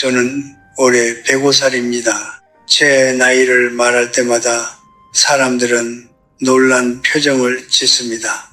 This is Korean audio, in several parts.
저는 올해 105살입니다. 제 나이를 말할 때마다 사람들은 놀란 표정을 짓습니다.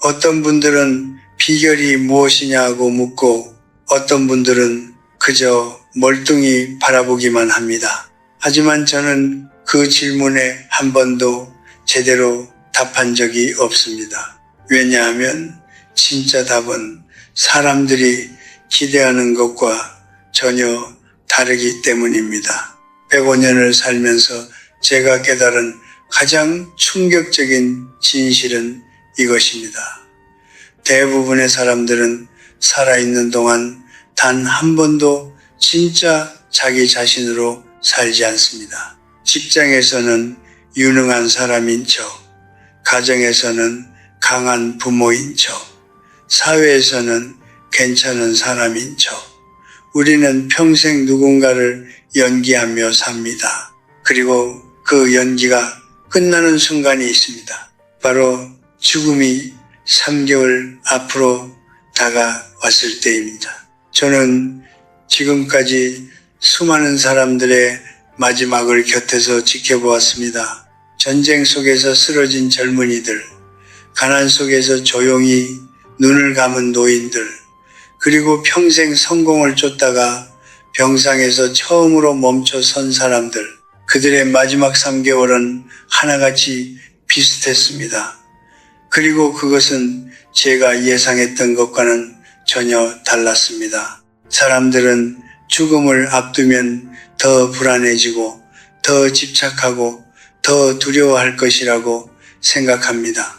어떤 분들은 비결이 무엇이냐고 묻고 어떤 분들은 그저 멀뚱히 바라보기만 합니다. 하지만 저는 그 질문에 한 번도 제대로 답한 적이 없습니다. 왜냐하면 진짜 답은 사람들이 기대하는 것과 전혀 다르기 때문입니다. 105년을 살면서 제가 깨달은 가장 충격적인 진실은 이것입니다. 대부분의 사람들은 살아있는 동안 단 한 번도 진짜 자기 자신으로 살지 않습니다. 직장에서는 유능한 사람인 척, 가정에서는 강한 부모인 척, 사회에서는 괜찮은 사람인 척, 우리는 평생 누군가를 연기하며 삽니다. 그리고 그 연기가 끝나는 순간이 있습니다. 바로 죽음이 3개월 앞으로 다가왔을 때입니다. 저는 지금까지 수많은 사람들의 마지막을 곁에서 지켜보았습니다. 전쟁 속에서 쓰러진 젊은이들, 가난 속에서 조용히 눈을 감은 노인들, 그리고 평생 성공을 쫓다가 병상에서 처음으로 멈춰 선 사람들, 그들의 마지막 3개월은 하나같이 비슷했습니다. 그리고 그것은 제가 예상했던 것과는 전혀 달랐습니다. 사람들은 죽음을 앞두면 더 불안해지고 더 집착하고 더 두려워할 것이라고 생각합니다.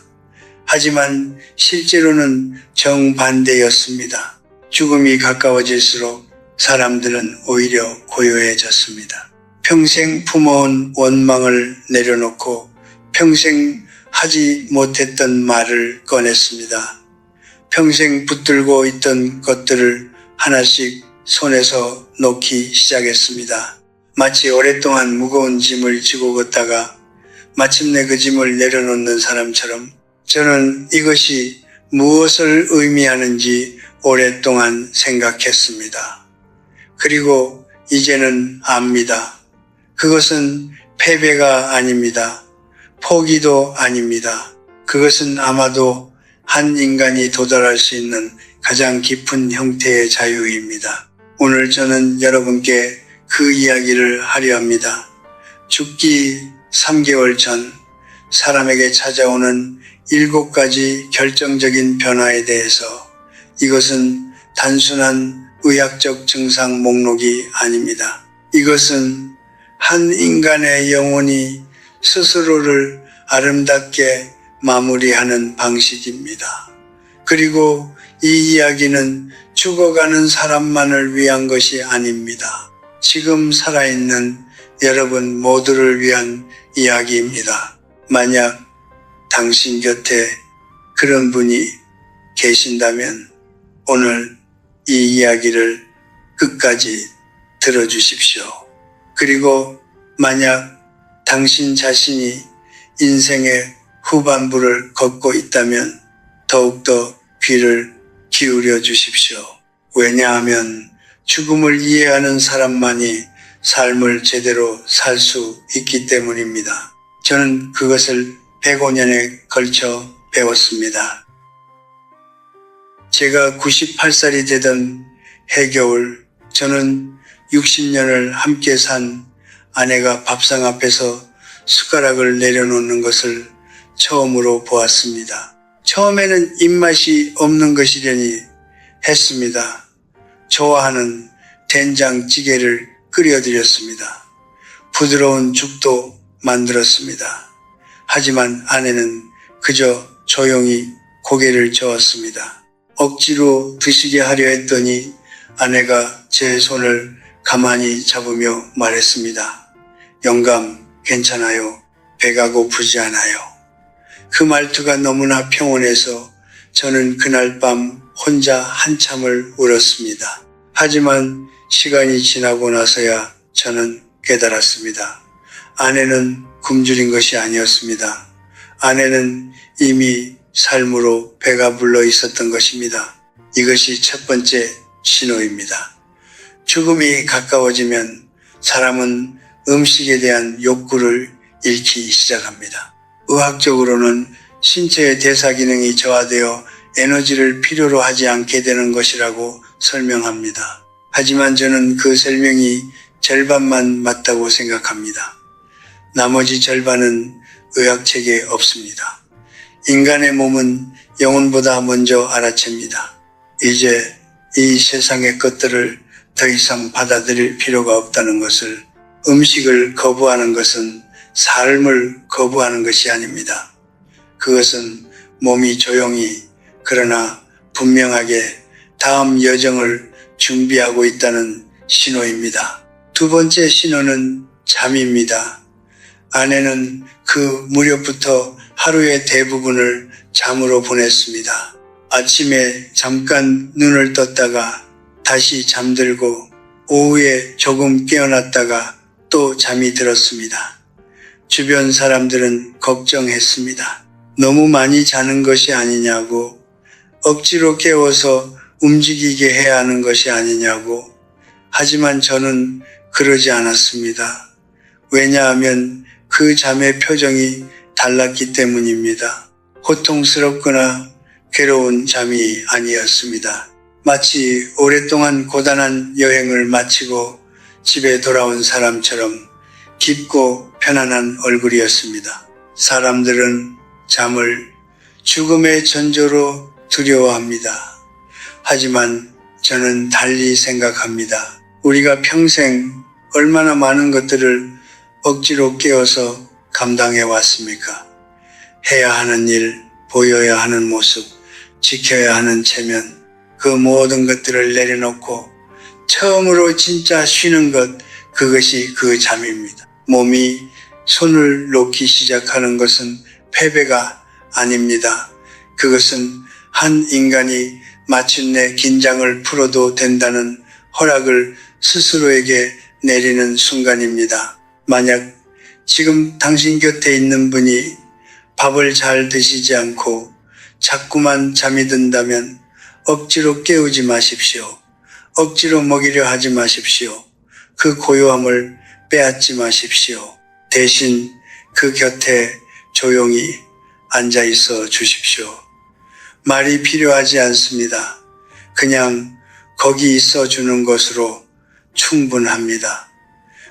하지만 실제로는 정반대였습니다. 죽음이 가까워질수록 사람들은 오히려 고요해졌습니다. 평생 품어온 원망을 내려놓고 평생 하지 못했던 말을 꺼냈습니다. 평생 붙들고 있던 것들을 하나씩 손에서 놓기 시작했습니다. 마치 오랫동안 무거운 짐을 지고 걷다가 마침내 그 짐을 내려놓는 사람처럼 저는 이것이 무엇을 의미하는지 오랫동안 생각했습니다. 그리고 이제는 압니다. 그것은 패배가 아닙니다. 포기도 아닙니다. 그것은 아마도 한 인간이 도달할 수 있는 가장 깊은 형태의 자유입니다. 오늘 저는 여러분께 그 이야기를 하려 합니다. 죽기 3개월 전 사람에게 찾아오는 7가지 결정적인 변화에 대해서 이것은 단순한 의학적 증상 목록이 아닙니다. 이것은 한 인간의 영혼이 스스로를 아름답게 마무리하는 방식입니다. 그리고 이 이야기는 죽어가는 사람만을 위한 것이 아닙니다. 지금 살아있는 여러분 모두를 위한 이야기입니다. 만약 당신 곁에 그런 분이 계신다면 오늘 이 이야기를 끝까지 들어주십시오. 그리고 만약 당신 자신이 인생의 후반부를 걷고 있다면 더욱더 귀를 기울여 주십시오. 왜냐하면 죽음을 이해하는 사람만이 삶을 제대로 살 수 있기 때문입니다. 저는 그것을 105년에 걸쳐 배웠습니다. 제가 98살이 되던 해겨울 저는 60년을 함께 산 아내가 밥상 앞에서 숟가락을 내려놓는 것을 처음으로 보았습니다. 처음에는 입맛이 없는 것이려니 했습니다. 좋아하는 된장찌개를 끓여드렸습니다. 부드러운 죽도 만들었습니다. 하지만 아내는 그저 조용히 고개를 저었습니다. 억지로 드시게 하려 했더니 아내가 제 손을 가만히 잡으며 말했습니다. 영감, 괜찮아요. 배가 고프지 않아요. 그 말투가 너무나 평온해서 저는 그날 밤 혼자 한참을 울었습니다. 하지만 시간이 지나고 나서야 저는 깨달았습니다. 아내는 굶주린 것이 아니었습니다. 아내는 이미 삶으로 배가 불러 있었던 것입니다. 이것이 첫 번째 신호입니다. 죽음이 가까워지면 사람은 음식에 대한 욕구를 잃기 시작합니다. 의학적으로는 신체의 대사 기능이 저하되어 에너지를 필요로 하지 않게 되는 것이라고 설명합니다. 하지만 저는 그 설명이 절반만 맞다고 생각합니다. 나머지 절반은 의학책에 없습니다. 인간의 몸은 영혼보다 먼저 알아챕니다. 이제 이 세상의 것들을 더 이상 받아들일 필요가 없다는 것을, 음식을 거부하는 것은 삶을 거부하는 것이 아닙니다. 그것은 몸이 조용히 그러나 분명하게 다음 여정을 준비하고 있다는 신호입니다. 두 번째 신호는 잠입니다. 아내는 그 무렵부터 하루의 대부분을 잠으로 보냈습니다. 아침에 잠깐 눈을 떴다가 다시 잠들고 오후에 조금 깨어났다가 또 잠이 들었습니다. 주변 사람들은 걱정했습니다. 너무 많이 자는 것이 아니냐고, 억지로 깨워서 움직이게 해야 하는 것이 아니냐고. 하지만 저는 그러지 않았습니다. 왜냐하면 그 잠의 표정이 달랐기 때문입니다. 고통스럽거나 괴로운 잠이 아니었습니다. 마치 오랫동안 고단한 여행을 마치고 집에 돌아온 사람처럼 깊고 편안한 얼굴이었습니다. 사람들은 잠을 죽음의 전조로 두려워합니다. 하지만 저는 달리 생각합니다. 우리가 평생 얼마나 많은 것들을 억지로 깨워서 감당해 왔습니까? 해야 하는 일, 보여야 하는 모습, 지켜야 하는 체면, 그 모든 것들을 내려놓고 처음으로 진짜 쉬는 것, 그것이 그 잠입니다. 몸이 손을 놓기 시작하는 것은 패배가 아닙니다. 그것은 한 인간이 마침내 긴장을 풀어도 된다는 허락을 스스로에게 내리는 순간입니다. 만약 지금 당신 곁에 있는 분이 밥을 잘 드시지 않고 자꾸만 잠이 든다면 억지로 깨우지 마십시오. 억지로 먹이려 하지 마십시오. 그 고요함을 빼앗지 마십시오. 대신 그 곁에 조용히 앉아 있어 주십시오. 말이 필요하지 않습니다. 그냥 거기 있어 주는 것으로 충분합니다.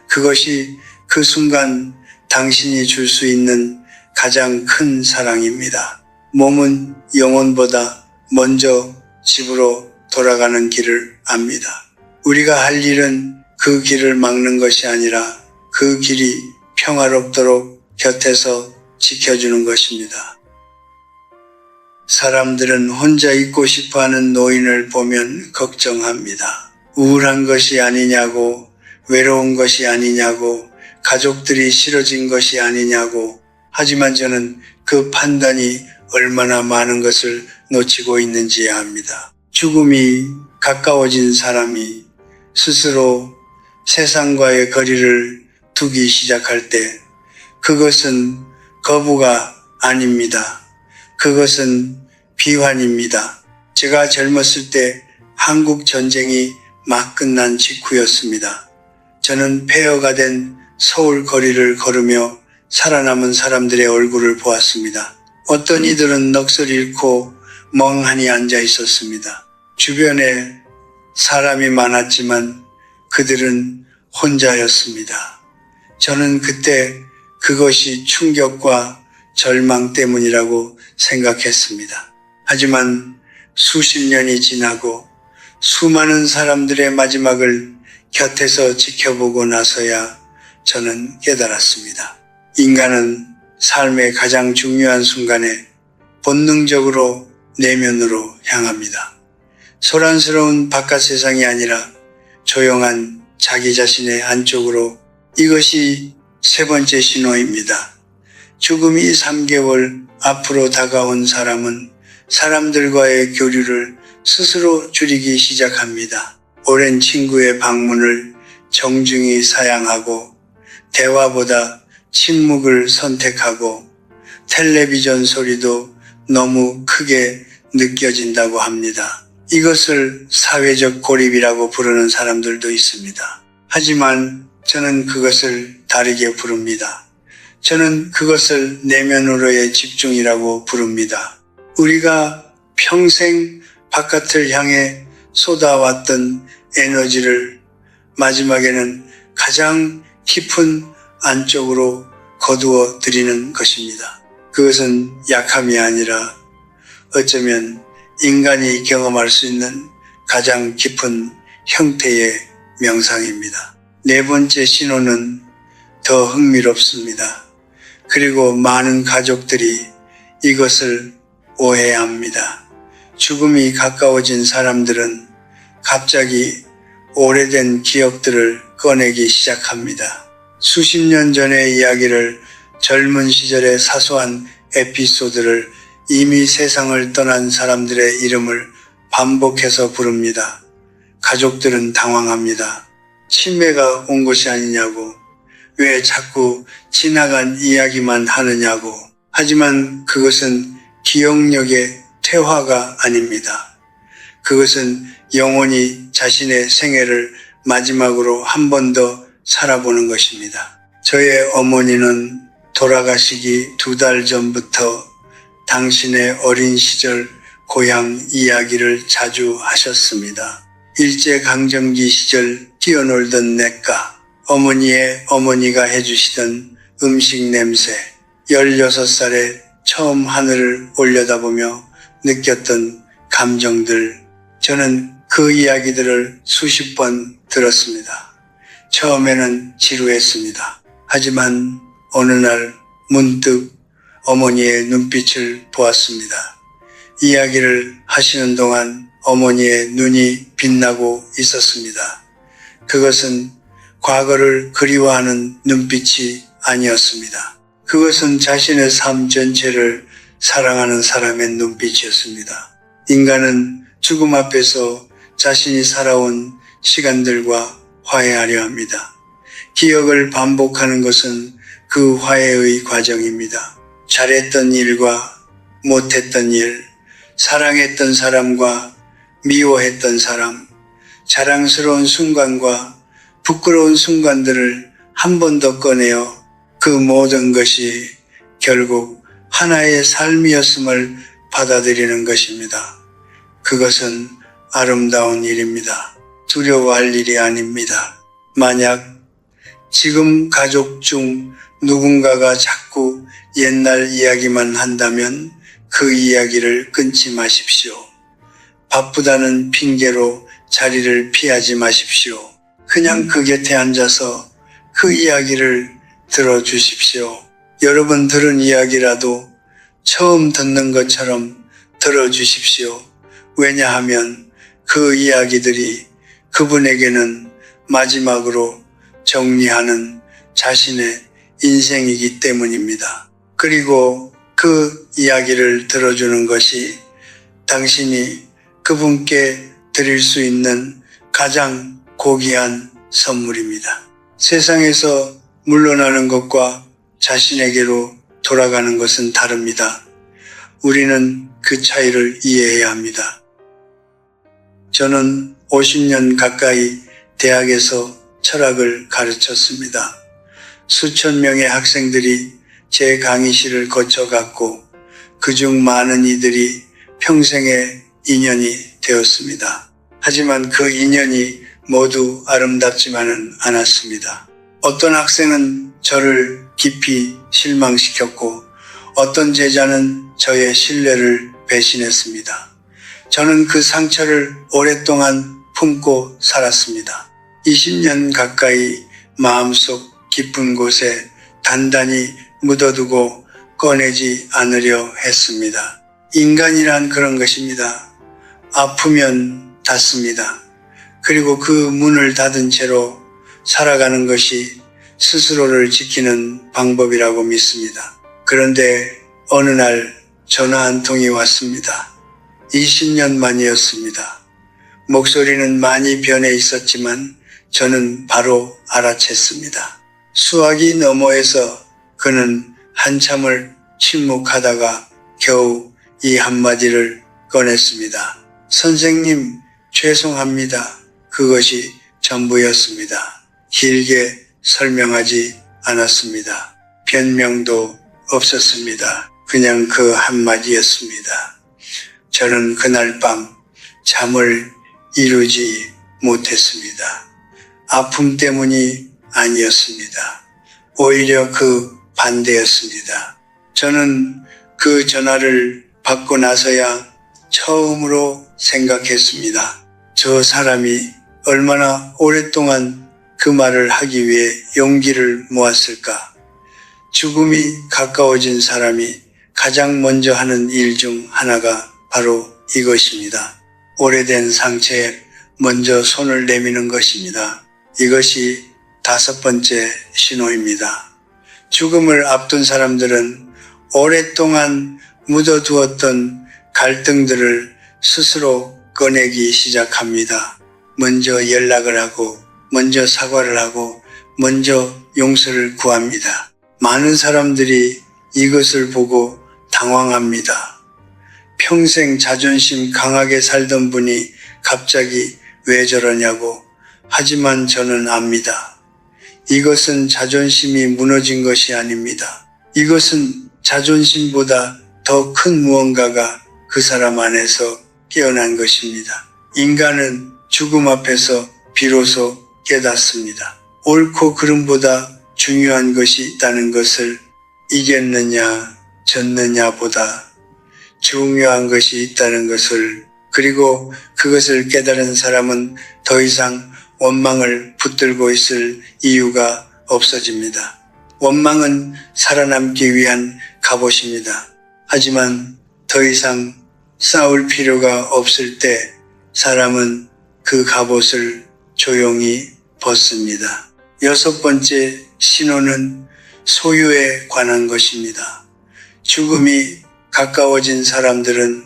그것이 그 순간 당신이 줄 수 있는 가장 큰 사랑입니다. 몸은 영혼보다 먼저 집으로 돌아가는 길을 압니다. 우리가 할 일은 그 길을 막는 것이 아니라 그 길이 평화롭도록 곁에서 지켜주는 것입니다. 사람들은 혼자 있고 싶어하는 노인을 보면 걱정합니다. 우울한 것이 아니냐고, 외로운 것이 아니냐고, 가족들이 싫어진 것이 아니냐고. 하지만 저는 그 판단이 얼마나 많은 것을 놓치고 있는지 압니다. 죽음이 가까워진 사람이 스스로 세상과의 거리를 두기 시작할 때 그것은 거부가 아닙니다. 그것은 비환입니다. 제가 젊었을 때 한국 전쟁이 막 끝난 직후였습니다. 저는 폐허가 된 서울 거리를 걸으며 살아남은 사람들의 얼굴을 보았습니다. 어떤 이들은 넋을 잃고 멍하니 앉아 있었습니다. 주변에 사람이 많았지만 그들은 혼자였습니다. 저는 그때 그것이 충격과 절망 때문이라고 생각했습니다. 하지만 수십 년이 지나고 수많은 사람들의 마지막을 곁에서 지켜보고 나서야 저는 깨달았습니다. 인간은 삶의 가장 중요한 순간에 본능적으로 내면으로 향합니다. 소란스러운 바깥 세상이 아니라 조용한 자기 자신의 안쪽으로. 이것이 세 번째 신호입니다. 죽음이 3개월 앞으로 다가온 사람은 사람들과의 교류를 스스로 줄이기 시작합니다. 오랜 친구의 방문을 정중히 사양하고 대화보다 침묵을 선택하고 텔레비전 소리도 너무 크게 느껴진다고 합니다. 이것을 사회적 고립이라고 부르는 사람들도 있습니다. 하지만 저는 그것을 다르게 부릅니다. 저는 그것을 내면으로의 집중이라고 부릅니다. 우리가 평생 바깥을 향해 쏟아왔던 에너지를 마지막에는 가장 깊은 안쪽으로 거두어 들이는 것입니다. 그것은 약함이 아니라 어쩌면 인간이 경험할 수 있는 가장 깊은 형태의 명상입니다. 네 번째 신호는 더 흥미롭습니다. 그리고 많은 가족들이 이것을 오해합니다. 죽음이 가까워진 사람들은 갑자기 오래된 기억들을 꺼내기 시작합니다. 수십 년 전의 이야기를, 젊은 시절의 사소한 에피소드를, 이미 세상을 떠난 사람들의 이름을 반복해서 부릅니다. 가족들은 당황합니다. 치매가 온 것이 아니냐고, 왜 자꾸 지나간 이야기만 하느냐고. 하지만 그것은 기억력의 퇴화가 아닙니다. 그것은 영원히 자신의 생애를 마지막으로 한 번 더 살아보는 것입니다. 저의 어머니는 돌아가시기 2달 전부터 당신의 어린 시절 고향 이야기를 자주 하셨습니다. 일제강점기 시절 뛰어놀던 냇가, 어머니의 어머니가 해주시던 음식 냄새, 16살에 처음 하늘을 올려다보며 느꼈던 감정들, 저는 그 이야기들을 수십 번 들었습니다. 처음에는 지루했습니다. 하지만 어느 날 문득 어머니의 눈빛을 보았습니다. 이야기를 하시는 동안 어머니의 눈이 빛나고 있었습니다. 그것은 과거를 그리워하는 눈빛이 아니었습니다. 그것은 자신의 삶 전체를 사랑하는 사람의 눈빛이었습니다. 인간은 죽음 앞에서 자신이 살아온 시간들과 화해하려 합니다. 기억을 반복하는 것은 그 화해의 과정입니다. 잘했던 일과 못했던 일, 사랑했던 사람과 미워했던 사람, 자랑스러운 순간과 부끄러운 순간들을 한 번 더 꺼내어 그 모든 것이 결국 하나의 삶이었음을 받아들이는 것입니다. 그것은 아름다운 일입니다. 두려워할 일이 아닙니다. 만약 지금 가족 중 누군가가 자꾸 옛날 이야기만 한다면 그 이야기를 끊지 마십시오. 바쁘다는 핑계로 자리를 피하지 마십시오. 그냥 그 곁에 앉아서 그 이야기를 들어주십시오. 여러분 들은 이야기라도 처음 듣는 것처럼 들어주십시오. 왜냐하면 그 이야기들이 그분에게는 마지막으로 정리하는 자신의 인생이기 때문입니다. 그리고 그 이야기를 들어주는 것이 당신이 그분께 드릴 수 있는 가장 고귀한 선물입니다. 세상에서 물러나는 것과 자신에게로 돌아가는 것은 다릅니다. 우리는 그 차이를 이해해야 합니다. 저는 50년 가까이 대학에서 철학을 가르쳤습니다. 수천 명의 학생들이 제 강의실을 거쳐갔고 그중 많은 이들이 평생의 인연이 되었습니다. 하지만 그 인연이 모두 아름답지만은 않았습니다. 어떤 학생은 저를 깊이 실망시켰고 어떤 제자는 저의 신뢰를 배신했습니다. 저는 그 상처를 오랫동안 품고 살았습니다. 20년 가까이 마음속 깊은 곳에 단단히 묻어두고 꺼내지 않으려 했습니다. 인간이란 그런 것입니다. 아프면 닫습니다. 그리고 그 문을 닫은 채로 살아가는 것이 스스로를 지키는 방법이라고 믿습니다. 그런데 어느 날 전화 한 통이 왔습니다. 20년 만이었습니다. 목소리는 많이 변해 있었지만 저는 바로 알아챘습니다. 수화기 너머에서 그는 한참을 침묵하다가 겨우 이 한마디를 꺼냈습니다. 선생님, 죄송합니다. 그것이 전부였습니다. 길게 설명하지 않았습니다. 변명도 없었습니다. 그냥 그 한마디였습니다. 저는 그날 밤 잠을 이루지 못했습니다. 아픔 때문이 아니었습니다. 오히려 그 반대였습니다. 저는 그 전화를 받고 나서야 처음으로 생각했습니다. 저 사람이 얼마나 오랫동안 그 말을 하기 위해 용기를 모았을까? 죽음이 가까워진 사람이 가장 먼저 하는 일 중 하나가 바로 이것입니다. 오래된 상처에 먼저 손을 내미는 것입니다. 이것이 5번째 신호입니다. 죽음을 앞둔 사람들은 오랫동안 묻어두었던 갈등들을 스스로 꺼내기 시작합니다. 먼저 연락을 하고, 먼저 사과를 하고, 먼저 용서를 구합니다. 많은 사람들이 이것을 보고 당황합니다. 평생 자존심 강하게 살던 분이 갑자기 왜 저러냐고. 하지만 저는 압니다. 이것은 자존심이 무너진 것이 아닙니다. 이것은 자존심보다 더 큰 무언가가 그 사람 안에서 깨어난 것입니다. 인간은 죽음 앞에서 비로소 깨닫습니다. 옳고 그름보다 중요한 것이 있다는 것을 이겼느냐 졌느냐보다 중요한 것이 있다는 것을, 그리고 그것을 깨달은 사람은 더 이상 원망을 붙들고 있을 이유가 없어집니다. 원망은 살아남기 위한 갑옷입니다. 하지만 더 이상 싸울 필요가 없을 때 사람은 그 갑옷을 조용히 벗습니다. 6번째 신호는 소유에 관한 것입니다. 죽음이 가까워진 사람들은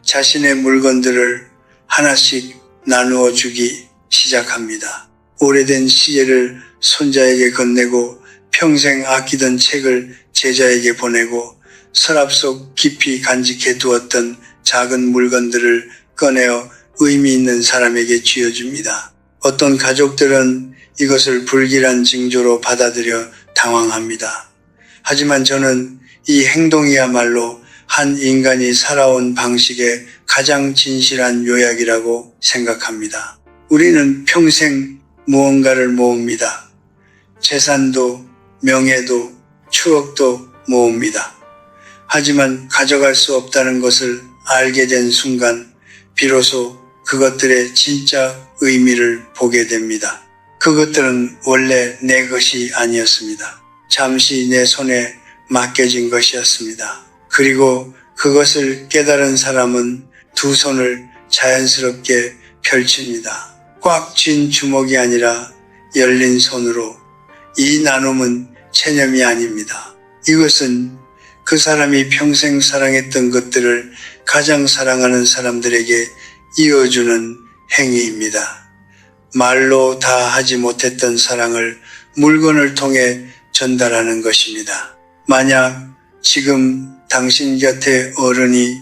자신의 물건들을 하나씩 나누어 주기 시작합니다. 오래된 시계를 손자에게 건네고, 평생 아끼던 책을 제자에게 보내고, 서랍 속 깊이 간직해 두었던 작은 물건들을 꺼내어 의미 있는 사람에게 쥐어줍니다. 어떤 가족들은 이것을 불길한 징조로 받아들여 당황합니다. 하지만 저는 이 행동이야말로 한 인간이 살아온 방식의 가장 진실한 요약이라고 생각합니다. 우리는 평생 무언가를 모읍니다. 재산도, 명예도, 추억도 모읍니다. 하지만 가져갈 수 없다는 것을 알게 된 순간 비로소 그것들의 진짜 의미를 보게 됩니다. 그것들은 원래 내 것이 아니었습니다. 잠시 내 손에 맡겨진 것이었습니다. 그리고 그것을 깨달은 사람은 두 손을 자연스럽게 펼칩니다. 꽉 쥔 주먹이 아니라 열린 손으로. 이 나눔은 체념이 아닙니다. 이것은 그 사람이 평생 사랑했던 것들을 가장 사랑하는 사람들에게 이어주는 행위입니다. 말로 다 하지 못했던 사랑을 물건을 통해 전달하는 것입니다. 만약 지금 당신 곁에 어른이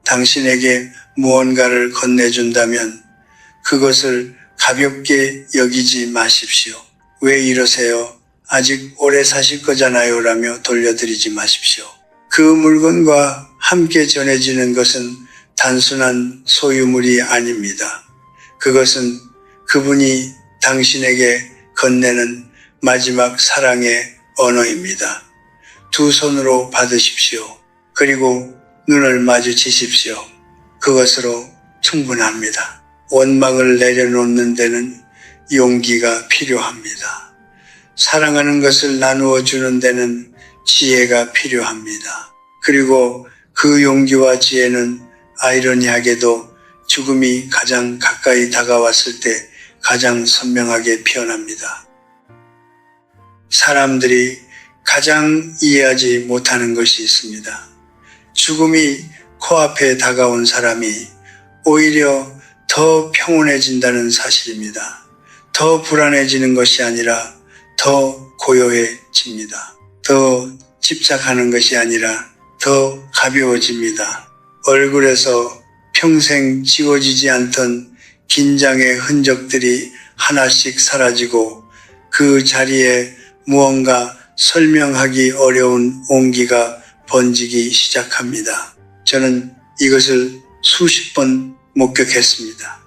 당신에게 무언가를 건네준다면 그것을 가볍게 여기지 마십시오. 왜 이러세요? 아직 오래 사실 거잖아요 라며 돌려드리지 마십시오. 그 물건과 함께 전해지는 것은 단순한 소유물이 아닙니다. 그것은 그분이 당신에게 건네는 마지막 사랑의 언어입니다. 두 손으로 받으십시오. 그리고 눈을 마주치십시오. 그것으로 충분합니다. 원망을 내려놓는 데는 용기가 필요합니다. 사랑하는 것을 나누어 주는 데는 지혜가 필요합니다. 그리고 그 용기와 지혜는 아이러니하게도 죽음이 가장 가까이 다가왔을 때 가장 선명하게 피어납니다. 사람들이 가장 이해하지 못하는 것이 있습니다. 죽음이 코앞에 다가온 사람이 오히려 더 평온해진다는 사실입니다. 더 불안해지는 것이 아니라 더 고요해집니다. 더 집착하는 것이 아니라 더 가벼워집니다. 얼굴에서 평생 지워지지 않던 긴장의 흔적들이 하나씩 사라지고 그 자리에 무언가 설명하기 어려운 온기가 번지기 시작합니다. 저는 이것을 수십 번 목격했습니다.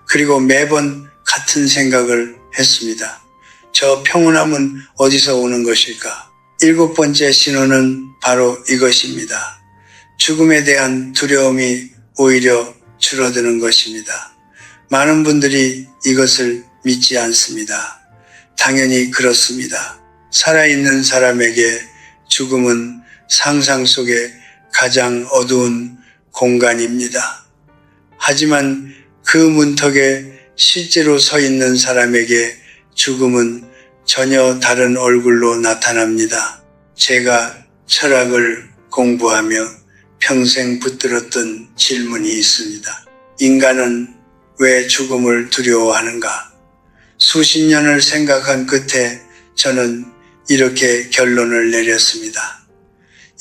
그리고 매번 같은 생각을 했습니다. 저 평온함은 어디서 오는 것일까? 7번째 신호는 바로 이것입니다. 죽음에 대한 두려움이 오히려 줄어드는 것입니다. 많은 분들이 이것을 믿지 않습니다. 당연히 그렇습니다. 살아있는 사람에게 죽음은 상상 속의 가장 어두운 공간입니다. 하지만 그 문턱에 실제로 서 있는 사람에게 죽음은 전혀 다른 얼굴로 나타납니다. 제가 철학을 공부하며 평생 붙들었던 질문이 있습니다. 인간은 왜 죽음을 두려워하는가? 수십 년을 생각한 끝에 저는 이렇게 결론을 내렸습니다.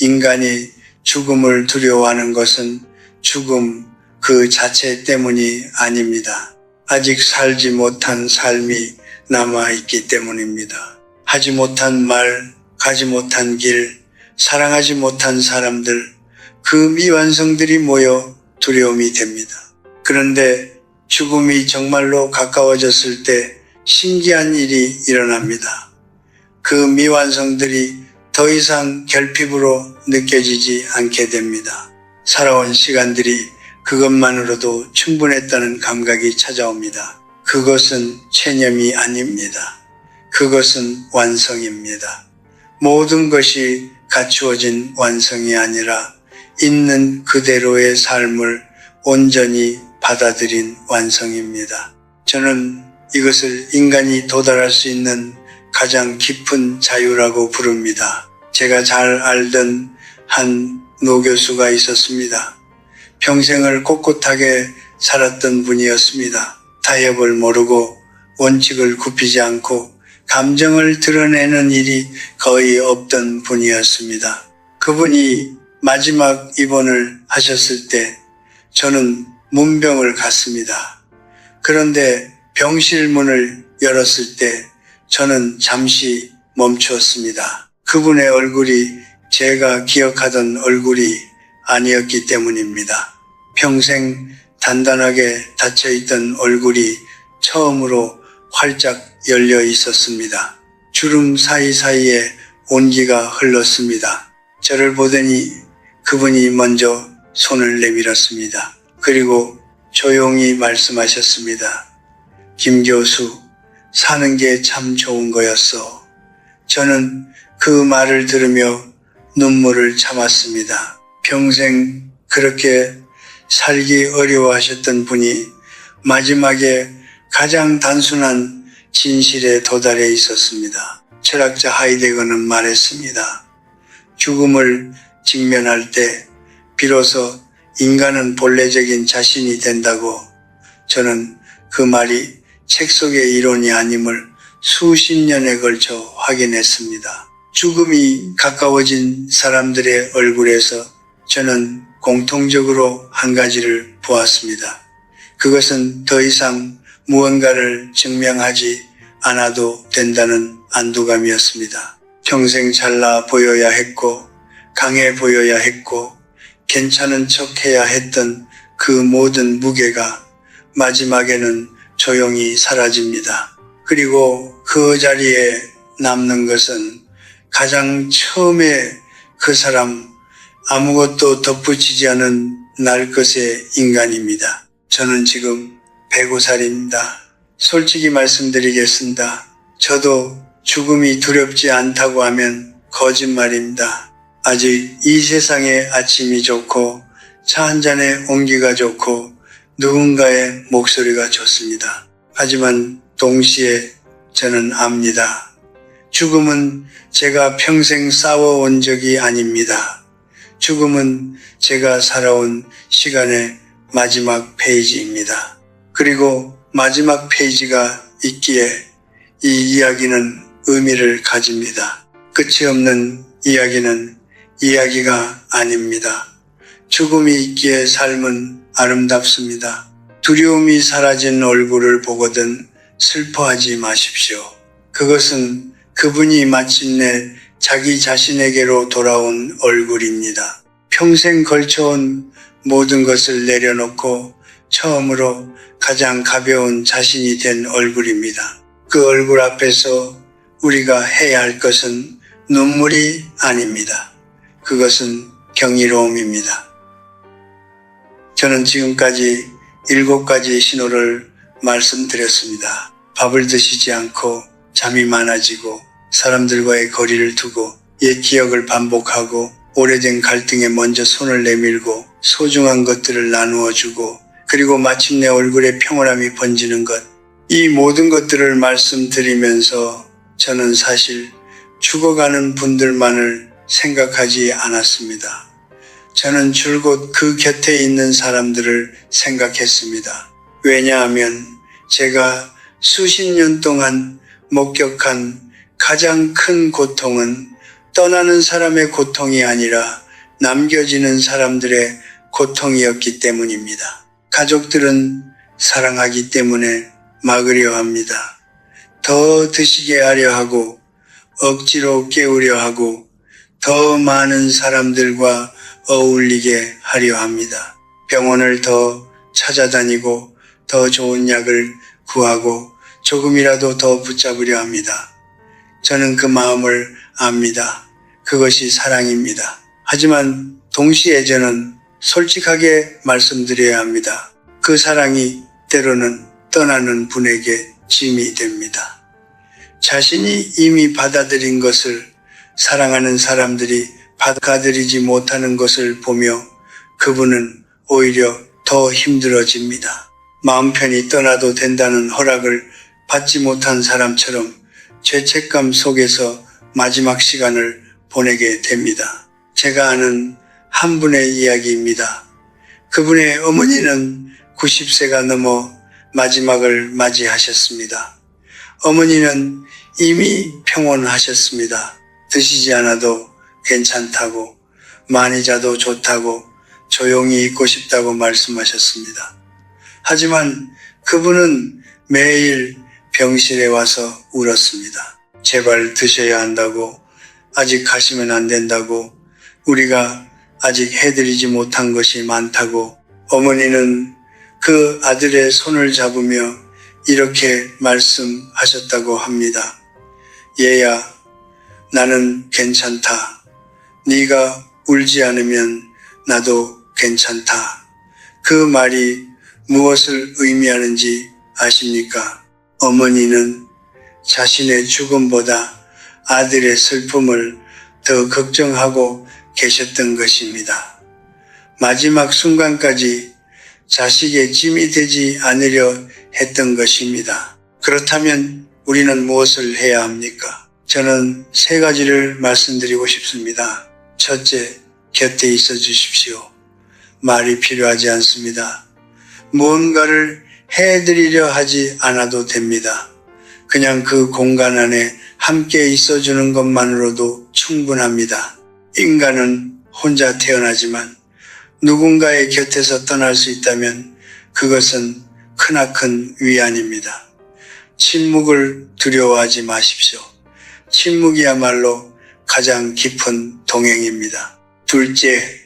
인간이 죽음을 두려워하는 것은 죽음 그 자체 때문이 아닙니다. 아직 살지 못한 삶이 남아있기 때문입니다. 하지 못한 말, 가지 못한 길, 사랑하지 못한 사람들, 그 미완성들이 모여 두려움이 됩니다. 그런데 죽음이 정말로 가까워졌을 때 신기한 일이 일어납니다. 그 미완성들이 더 이상 결핍으로 느껴지지 않게 됩니다. 살아온 시간들이 그것만으로도 충분했다는 감각이 찾아옵니다. 그것은 체념이 아닙니다. 그것은 완성입니다. 모든 것이 갖추어진 완성이 아니라 있는 그대로의 삶을 온전히 받아들인 완성입니다. 저는 이것을 인간이 도달할 수 있는 가장 깊은 자유라고 부릅니다. 제가 잘 알던 한 노교수가 있었습니다. 평생을 꼿꼿하게 살았던 분이었습니다. 타협을 모르고 원칙을 굽히지 않고 감정을 드러내는 일이 거의 없던 분이었습니다. 그분이 마지막 입원을 하셨을 때 저는 문병을 갔습니다. 그런데 병실 문을 열었을 때 저는 잠시 멈추었습니다. 그분의 얼굴이 제가 기억하던 얼굴이 아니었기 때문입니다. 평생 단단하게 닫혀있던 얼굴이 처음으로 활짝 열려 있었습니다. 주름 사이사이에 온기가 흘렀습니다. 저를 보더니 그분이 먼저 손을 내밀었습니다. 그리고 조용히 말씀하셨습니다. 김 교수, 사는 게 참 좋은 거였어. 저는 그 말을 들으며 눈물을 참았습니다. 평생 그렇게 살기 어려워하셨던 분이 마지막에 가장 단순한 진실에 도달해 있었습니다. 철학자 하이데거는 말했습니다. 죽음을 직면할 때 비로소 인간은 본래적인 자신이 된다고. 저는 그 말이 책 속의 이론이 아님을 수십 년에 걸쳐 확인했습니다. 죽음이 가까워진 사람들의 얼굴에서 저는 공통적으로 한 가지를 보았습니다. 그것은 더 이상 무언가를 증명하지 않아도 된다는 안도감이었습니다. 평생 잘나 보여야 했고 강해 보여야 했고 괜찮은 척 해야 했던 그 모든 무게가 마지막에는 조용히 사라집니다. 그리고 그 자리에 남는 것은 가장 처음에 그 사람 아무것도 덧붙이지 않은 날 것의 인간입니다. 저는 지금 105살입니다. 솔직히 말씀드리겠습니다. 저도 죽음이 두렵지 않다고 하면 거짓말입니다. 아직 이 세상의 아침이 좋고 차 한 잔의 온기가 좋고 누군가의 목소리가 좋습니다. 하지만 동시에 저는 압니다. 죽음은 제가 평생 싸워온 적이 아닙니다. 죽음은 제가 살아온 시간의 마지막 페이지입니다. 그리고 마지막 페이지가 있기에 이 이야기는 의미를 가집니다. 끝이 없는 이야기는 이야기가 아닙니다. 죽음이 있기에 삶은 아름답습니다. 두려움이 사라진 얼굴을 보거든 슬퍼하지 마십시오. 그것은 그분이 마침내 자기 자신에게로 돌아온 얼굴입니다. 평생 걸쳐온 모든 것을 내려놓고 처음으로 가장 가벼운 자신이 된 얼굴입니다. 그 얼굴 앞에서 우리가 해야 할 것은 눈물이 아닙니다. 그것은 경이로움입니다. 저는 지금까지 7가지 신호를 말씀드렸습니다. 밥을 드시지 않고 잠이 많아지고 사람들과의 거리를 두고 옛 기억을 반복하고 오래된 갈등에 먼저 손을 내밀고 소중한 것들을 나누어 주고 그리고 마침내 얼굴에 평온함이 번지는 것. 이 모든 것들을 말씀드리면서 저는 사실 죽어가는 분들만을 생각하지 않았습니다. 저는 줄곧 그 곁에 있는 사람들을 생각했습니다. 왜냐하면 제가 수십 년 동안 목격한 가장 큰 고통은 떠나는 사람의 고통이 아니라 남겨지는 사람들의 고통이었기 때문입니다. 가족들은 사랑하기 때문에 막으려 합니다. 더 드시게 하려 하고 억지로 깨우려 하고 더 많은 사람들과 어울리게 하려 합니다. 병원을 더 찾아다니고 더 좋은 약을 구하고 조금이라도 더 붙잡으려 합니다. 저는 그 마음을 압니다. 그것이 사랑입니다. 하지만 동시에 저는 솔직하게 말씀드려야 합니다. 그 사랑이 때로는 떠나는 분에게 짐이 됩니다. 자신이 이미 받아들인 것을 사랑하는 사람들이 받아들이지 못하는 것을 보며 그분은 오히려 더 힘들어집니다. 마음 편히 떠나도 된다는 허락을 받지 못한 사람처럼 죄책감 속에서 마지막 시간을 보내게 됩니다. 제가 아는 한 분의 이야기입니다. 그분의 어머니는 90세가 넘어 마지막을 맞이하셨습니다. 어머니는 이미 평온하셨습니다. 드시지 않아도 괜찮다고, 많이 자도 좋다고, 조용히 있고 싶다고 말씀하셨습니다. 하지만 그분은 매일 병실에 와서 울었습니다. 제발 드셔야 한다고, 아직 가시면 안 된다고, 우리가 아직 해드리지 못한 것이 많다고. 어머니는 그 아들의 손을 잡으며 이렇게 말씀하셨다고 합니다. 얘야, 나는 괜찮다. 네가 울지 않으면 나도 괜찮다. 그 말이 무엇을 의미하는지 아십니까? 어머니는 자신의 죽음보다 아들의 슬픔을 더 걱정하고 계셨던 것입니다. 마지막 순간까지 자식의 짐이 되지 않으려 했던 것입니다. 그렇다면 우리는 무엇을 해야 합니까? 저는 3가지를 말씀드리고 싶습니다. 첫째, 곁에 있어 주십시오. 말이 필요하지 않습니다. 무언가를 해드리려 하지 않아도 됩니다. 그냥 그 공간 안에 함께 있어주는 것만으로도 충분합니다. 인간은 혼자 태어나지만 누군가의 곁에서 떠날 수 있다면 그것은 크나큰 위안입니다. 침묵을 두려워하지 마십시오. 침묵이야말로 가장 깊은 동행입니다. 둘째,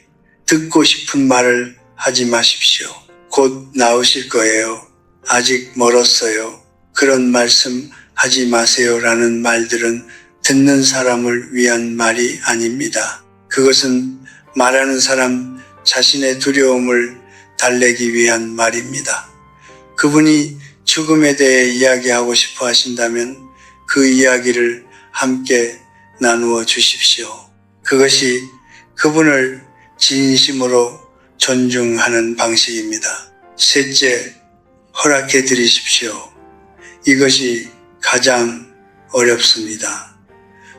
듣고 싶은 말을 하지 마십시오. 곧 나오실 거예요. 아직 멀었어요. 그런 말씀 하지 마세요 라는 말들은 듣는 사람을 위한 말이 아닙니다. 그것은 말하는 사람 자신의 두려움을 달래기 위한 말입니다. 그분이 죽음에 대해 이야기하고 싶어 하신다면 그 이야기를 함께 나누어 주십시오. 그것이 그분을 진심으로 존중하는 방식입니다. 셋째, 허락해 드리십시오. 이것이 가장 어렵습니다.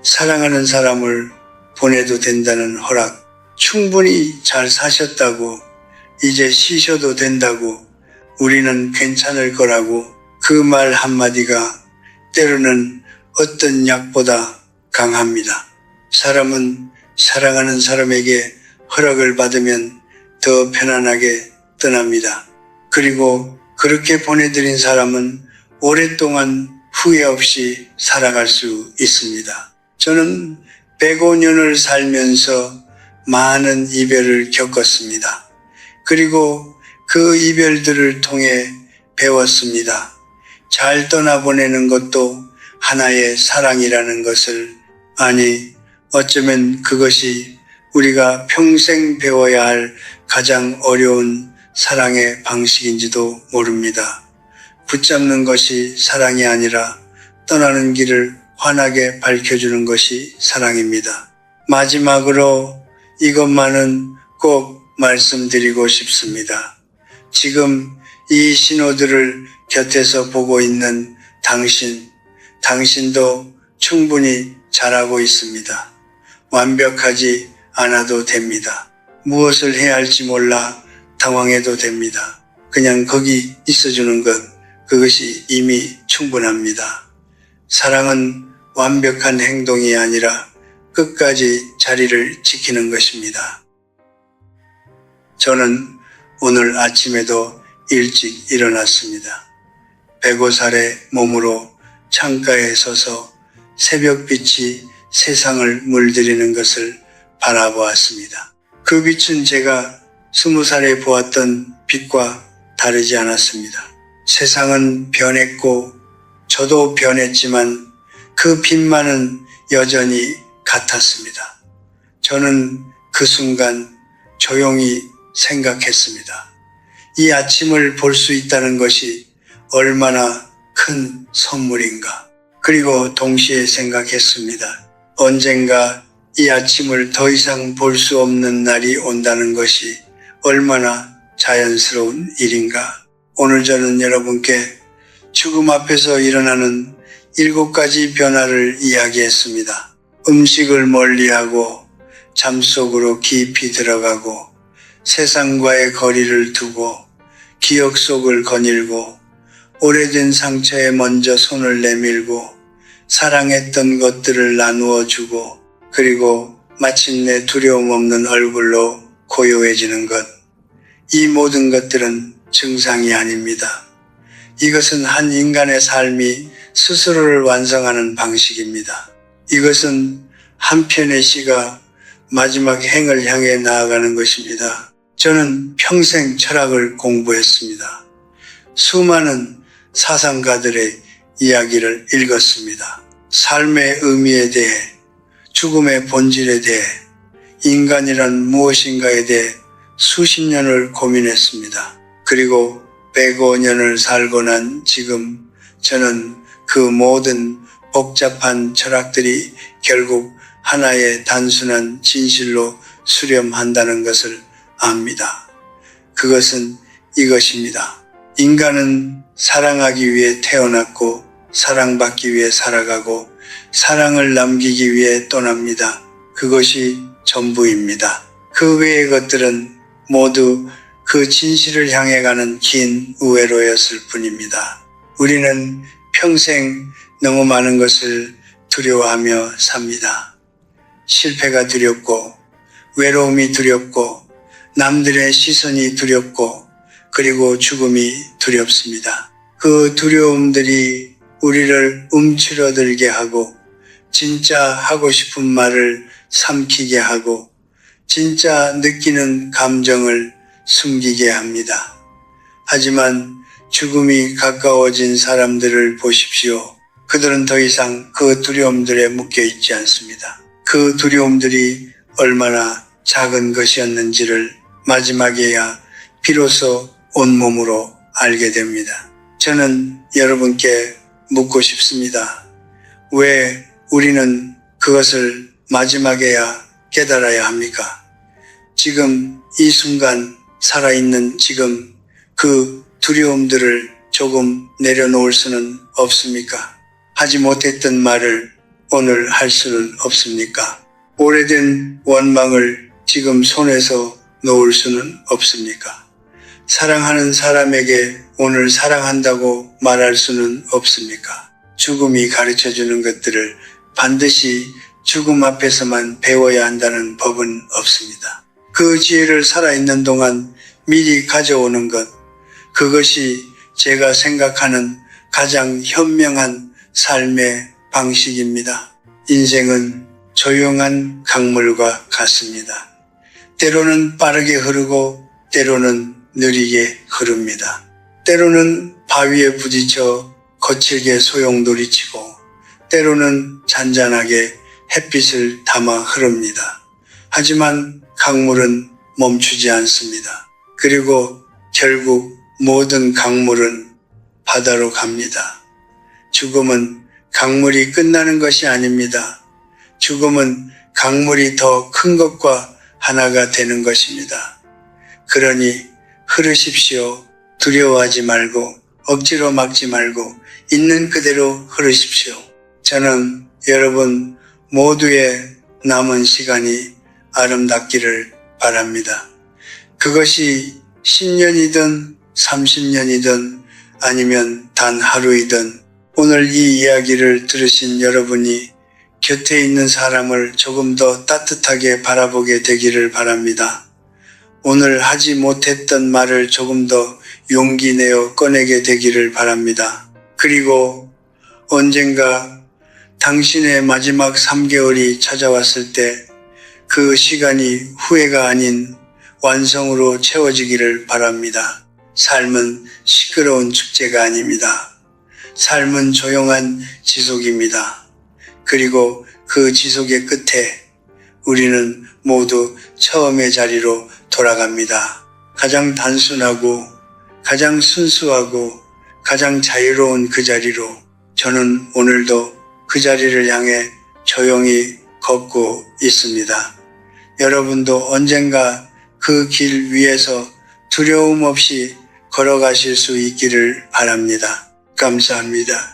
사랑하는 사람을 보내도 된다는 허락, 충분히 잘 사셨다고, 이제 쉬셔도 된다고, 우리는 괜찮을 거라고, 그 말 한마디가 때로는 어떤 약보다 강합니다. 사람은 사랑하는 사람에게 허락을 받으면 더 편안하게 떠납니다. 그리고 그렇게 보내드린 사람은 오랫동안 후회 없이 살아갈 수 있습니다. 저는 105년을 살면서 많은 이별을 겪었습니다. 그리고 그 이별들을 통해 배웠습니다. 잘 떠나보내는 것도 하나의 사랑이라는 것을, 아니, 어쩌면 그것이 우리가 평생 배워야 할 가장 어려운 사랑의 방식인지도 모릅니다. 붙잡는 것이 사랑이 아니라 떠나는 길을 환하게 밝혀주는 것이 사랑입니다. 마지막으로 이것만은 꼭 말씀드리고 싶습니다. 지금 이 신호들을 곁에서 보고 있는 당신도 충분히 잘하고 있습니다. 완벽하지 않아도 됩니다. 무엇을 해야 할지 몰라 당황해도 됩니다. 그냥 거기 있어주는 것, 그것이 이미 충분합니다. 사랑은 완벽한 행동이 아니라 끝까지 자리를 지키는 것입니다. 저는 오늘 아침에도 일찍 일어났습니다. 105살의 몸으로 창가에 서서 새벽빛이 세상을 물들이는 것을 바라보았습니다. 그 빛은 제가 20살에 보았던 빛과 다르지 않았습니다. 세상은 변했고 저도 변했지만 그 빛만은 여전히 같았습니다. 저는 그 순간 조용히 생각했습니다. 이 아침을 볼 수 있다는 것이 얼마나 큰 선물인가. 그리고 동시에 생각했습니다. 언젠가 이 아침을 더 이상 볼 수 없는 날이 온다는 것이 얼마나 자연스러운 일인가. 오늘 저는 여러분께 죽음 앞에서 일어나는 7가지 변화를 이야기했습니다. 음식을 멀리하고 잠속으로 깊이 들어가고 세상과의 거리를 두고 기억 속을 거닐고 오래된 상처에 먼저 손을 내밀고 사랑했던 것들을 나누어 주고 그리고 마침내 두려움 없는 얼굴로 고요해지는 것. 이 모든 것들은 증상이 아닙니다. 이것은 한 인간의 삶이 스스로를 완성하는 방식입니다. 이것은 한 편의 시가 마지막 행을 향해 나아가는 것입니다. 저는 평생 철학을 공부했습니다. 수많은 사상가들의 이야기를 읽었습니다. 삶의 의미에 대해, 죽음의 본질에 대해, 인간이란 무엇인가에 대해 수십 년을 고민했습니다. 그리고 105년을 살고 난 지금 저는 그 모든 복잡한 철학들이 결국 하나의 단순한 진실로 수렴한다는 것을 압니다. 그것은 이것입니다. 인간은 사랑하기 위해 태어났고 사랑받기 위해 살아가고 사랑을 남기기 위해 떠납니다. 그것이 전부입니다. 그 외의 것들은 모두 그 진실을 향해 가는 긴 우회로였을 뿐입니다. 우리는 평생 너무 많은 것을 두려워하며 삽니다. 실패가 두렵고 외로움이 두렵고 남들의 시선이 두렵고 그리고 죽음이 두렵습니다. 그 두려움들이 우리를 움츠러들게 하고 진짜 하고 싶은 말을 삼키게 하고 진짜 느끼는 감정을 숨기게 합니다. 하지만 죽음이 가까워진 사람들을 보십시오. 그들은 더 이상 그 두려움들에 묶여 있지 않습니다. 그 두려움들이 얼마나 작은 것이었는지를 마지막에야 비로소 온몸으로 알게 됩니다. 저는 여러분께 묻고 싶습니다. 왜 우리는 그것을 마지막에야 깨달아야 합니까? 지금 이 순간 살아있는 지금 그 두려움들을 조금 내려놓을 수는 없습니까? 하지 못했던 말을 오늘 할 수는 없습니까? 오래된 원망을 지금 손에서 놓을 수는 없습니까? 사랑하는 사람에게 오늘 사랑한다고 말할 수는 없습니까? 죽음이 가르쳐주는 것들을 반드시 죽음 앞에서만 배워야 한다는 법은 없습니다. 그 지혜를 살아있는 동안 미리 가져오는 것, 그것이 제가 생각하는 가장 현명한 삶의 방식입니다. 인생은 조용한 강물과 같습니다. 때로는 빠르게 흐르고 때로는 느리게 흐릅니다. 때로는 바위에 부딪혀 거칠게 소용돌이치고 때로는 잔잔하게 햇빛을 담아 흐릅니다. 하지만 강물은 멈추지 않습니다. 그리고 결국 모든 강물은 바다로 갑니다. 죽음은 강물이 끝나는 것이 아닙니다. 죽음은 강물이 더 큰 것과 하나가 되는 것입니다. 그러니 흐르십시오. 두려워하지 말고 억지로 막지 말고 있는 그대로 흐르십시오. 저는 여러분 모두의 남은 시간이 아름답기를 바랍니다. 그것이 10년이든 30년이든 아니면 단 하루이든 오늘 이 이야기를 들으신 여러분이 곁에 있는 사람을 조금 더 따뜻하게 바라보게 되기를 바랍니다. 오늘 하지 못했던 말을 조금 더 용기 내어 꺼내게 되기를 바랍니다. 그리고 언젠가 당신의 마지막 3개월이 찾아왔을 때 그 시간이 후회가 아닌 완성으로 채워지기를 바랍니다. 삶은 시끄러운 축제가 아닙니다. 삶은 조용한 지속입니다. 그리고 그 지속의 끝에 우리는 모두 처음의 자리로 돌아갑니다. 가장 단순하고 가장 순수하고 가장 자유로운 그 자리로 저는 오늘도 그 자리를 향해 조용히 걷고 있습니다. 여러분도 언젠가 그 길 위에서 두려움 없이 걸어가실 수 있기를 바랍니다. 감사합니다.